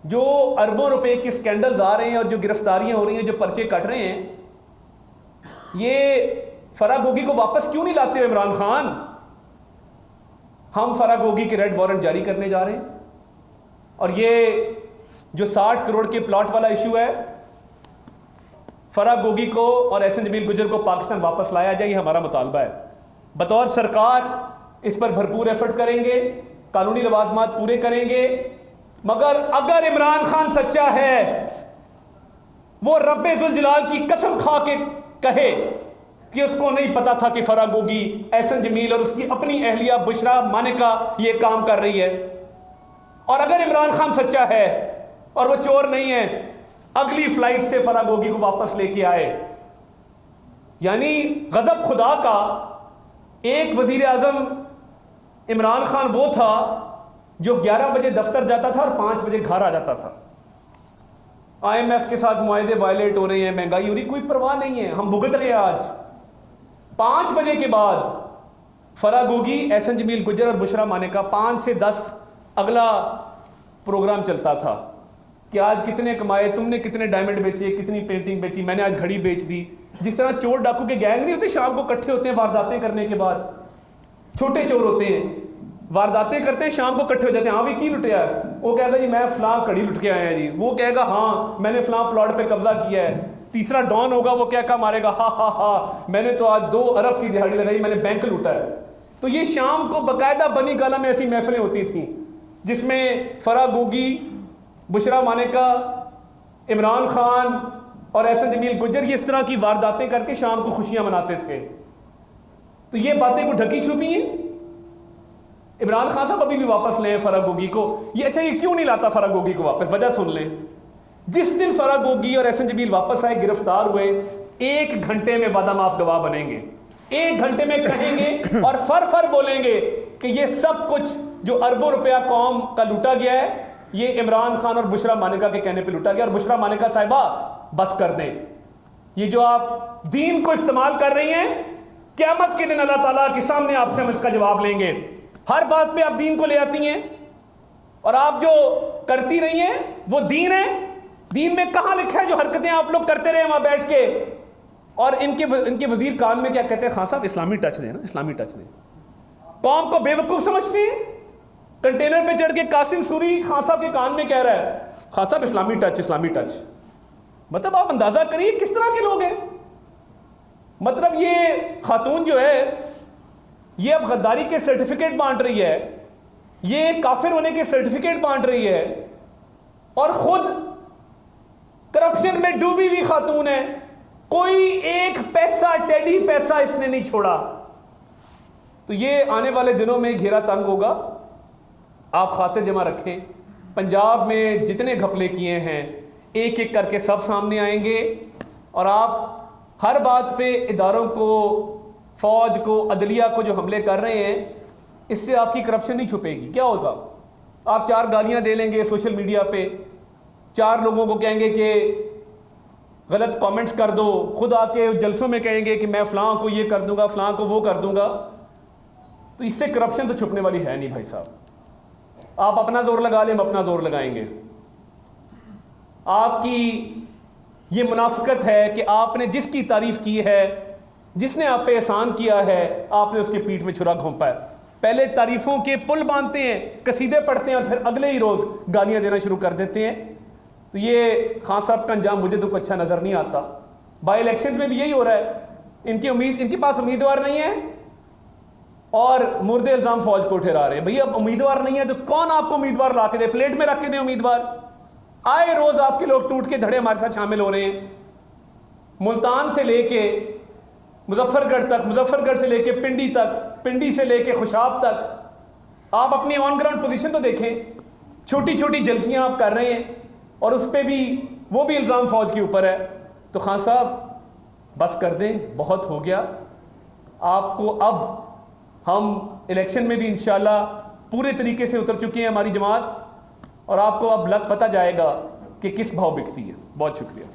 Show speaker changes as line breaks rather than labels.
جو اربوں روپے کے سکینڈلز آ رہے ہیں اور جو گرفتاریاں ہو رہی ہیں, جو پرچے کٹ رہے ہیں, یہ فرح گوگی کو واپس کیوں نہیں لاتے ہوئے عمران خان؟ ہم فرح گوگی کے ریڈ وارنٹ جاری کرنے جا رہے ہیں, اور یہ جو 60 کروڑ کے پلاٹ والا ایشو ہے, فرح گوگی کو اور احسن جمیل گجر کو پاکستان واپس لایا جائے, یہ ہمارا مطالبہ ہے. بطور سرکار اس پر بھرپور ایفرٹ کریں گے, قانونی لوازمات پورے کریں گے, مگر اگر عمران خان سچا ہے, وہ رب ذوالجلال کی قسم کھا کے کہے کہ اس کو نہیں پتا تھا کہ فرح گوگی, احسن جمیل اور اس کی اپنی اہلیہ بشرا مانکا یہ کام کر رہی ہے. اور اگر عمران خان سچا ہے اور وہ چور نہیں ہے, اگلی فلائٹ سے فرح گوگی کو واپس لے کے آئے. یعنی غضب خدا کا, ایک وزیر اعظم عمران خان وہ تھا جو 11 بجے دفتر جاتا تھا اور 5 بجے گھر آ جاتا تھا. IMF کے ساتھ معاہدے وائلیٹ ہو رہے ہیں, مہنگائی ہو رہی, کوئی پرواہ نہیں ہے, ہم بھگت رہے ہیں. آج 5 بجے کے بعد فرح گوگی, احسن جمیل گجر اور بشرا مانکا 5 سے 10 اگلا پروگرام چلتا تھا کہ آج کتنے کمائے, تم نے کتنے ڈائمنڈ بیچے, کتنی پینٹنگ بیچی, میں نے آج گھڑی بیچ دی. جس طرح چور ڈاکو کے گینگ نہیں ہوتے, شام کو اکٹھے ہوتے ہیں وارداتیں کرنے کے بعد, چھوٹے چور ہوتے ہیں, وارداتیں کرتے ہیں, شام کو اکٹھے ہو جاتے ہیں. ہاں بھی کی لٹیا ہے, وہ کہے گا جی میں فلاں کڑی لٹ کے آیا جی, وہ کہے گا ہاں میں نے فلاں پلاٹ پہ قبضہ کیا ہے. تیسرا ڈان ہوگا, وہ کیا مارے گا, ہاں ہاں ہاں میں نے تو آج 2 ارب کی دہاڑی لگائی, میں نے بینک لوٹا ہے. تو یہ شام کو باقاعدہ بنی گالا میں ایسی محفلیں ہوتی تھیں جس میں فرح گوگی, بشرا مانکا, عمران خان اور احسن جمیل گجر یہ اس طرح کی وارداتیں کر کے شام کو خوشیاں مناتے تھے. تو یہ باتیں کو ڈھکی چھپی ہیں. عمران خان صاحب ابھی بھی واپس لیں فرح گوگی کو. یہ اچھا یہ کیوں نہیں لاتا فرح گوگی کو واپس؟ وجہ سن لیں. جس دن فرح گوگی اور احسن جمیل واپس آئے, گرفتار ہوئے, 1 گھنٹے میں وعدہ معاف گواہ بنیں گے. 1 گھنٹے میں کہیں گے اور فر بولیں گے کہ یہ سب کچھ جو اربوں روپیہ قوم کا لوٹا گیا ہے, یہ عمران خان اور بشرا مانکا کے کہنے پہ لوٹا گیا. اور بشرا مانکا صاحبہ بس کر دیں, یہ جو آپ دین کو استعمال کر رہی ہیں, قیامت کے دن اللہ تعالیٰ کے سامنے آپ سے ہم اس کا جواب لیں گے. ہر بات پہ آپ دین کو لے آتی ہیں, اور آپ جو کرتی رہی ہیں وہ دین ہے. دین میں کہاں لکھا ہے جو حرکتیں آپ لوگ کرتے رہے وہاں بیٹھ کے؟ اور ان کے وزیر کان میں کیا کہتے ہیں, خان صاحب اسلامی ٹچ دیں نا, اسلامی ٹچ دیں. قوم کو بے وقوف سمجھتے ہیں. کنٹینر پہ چڑھ کے قاسم سوری خان صاحب کے کان میں کہہ رہا ہے, خان صاحب اسلامی ٹچ, اسلامی ٹچ. مطلب آپ اندازہ کریے کس طرح کے لوگ ہیں. مطلب یہ خاتون جو ہے یہ اب غداری کے سرٹیفکیٹ بانٹ رہی ہے, یہ کافر ہونے کے سرٹیفکیٹ بانٹ رہی ہے, اور خود کرپشن میں ڈوبی ہوئی خاتون ہے. کوئی ایک پیسہ, ٹیڈی پیسہ اس نے نہیں چھوڑا. تو یہ آنے والے دنوں میں گھیرا تنگ ہوگا. آپ خاطر جمع رکھیں, پنجاب میں جتنے گھپلے کیے ہیں ایک ایک کر کے سب سامنے آئیں گے, اور آپ ہر بات پہ اداروں کو, فوج کو, عدلیہ کو جو حملے کر رہے ہیں, اس سے آپ کی کرپشن نہیں چھپے گی. کیا ہوگا؟ آپ 4 گالیاں دے لیں گے سوشل میڈیا پہ, 4 لوگوں کو کہیں گے کہ غلط کامنٹس کر دو, خود آ کے جلسوں میں کہیں گے کہ میں فلاں کو یہ کر دوں گا, فلاں کو وہ کر دوں گا. تو اس سے کرپشن تو چھپنے والی ہے نہیں بھائی صاحب. آپ اپنا زور لگا لیں, ہم اپنا زور لگائیں گے. آپ کی یہ منافقت ہے کہ آپ نے جس کی تعریف کی ہے, جس نے آپ پہ احسان کیا ہے, آپ نے اس کی پیٹھ میں چھرا گھونپا ہے. پہلے تعریفوں کے پل باندھتے ہیں, قصیدے پڑھتے ہیں, اور پھر اگلے ہی روز گالیاں دینا شروع کر دیتے ہیں. تو یہ خان صاحب کا انجام مجھے تو کوئی اچھا نظر نہیں آتا. بائی الیکشن میں بھی یہی ہو رہا ہے. ان کے پاس امیدوار نہیں ہے, اور مرد الزام فوج کو ٹھہرا رہے ہیں. بھئی اب امیدوار نہیں ہے تو کون آپ کو امیدوار لا کے دے؟ پلیٹ میں رکھ کے دیں امیدوار. آئے روز آپ کے لوگ ٹوٹ کے دھڑے ہمارے ساتھ شامل ہو رہے ہیں. ملتان سے لے کے مظفر گڑھ تک, مظفر گڑھ سے لے کے پنڈی تک, پنڈی سے لے کے خوشاب تک, آپ اپنی آن گراؤنڈ پوزیشن تو دیکھیں. چھوٹی چھوٹی جلسیاں آپ کر رہے ہیں, اور اس پہ بھی وہ بھی الزام فوج کے اوپر ہے. تو خان صاحب بس کر دیں, بہت ہو گیا. آپ کو اب ہم الیکشن میں بھی انشاءاللہ پورے طریقے سے اتر چکے ہیں ہماری جماعت, اور آپ کو اب پتہ جائے گا کہ کس بھاؤ بکتی ہے. بہت شکریہ.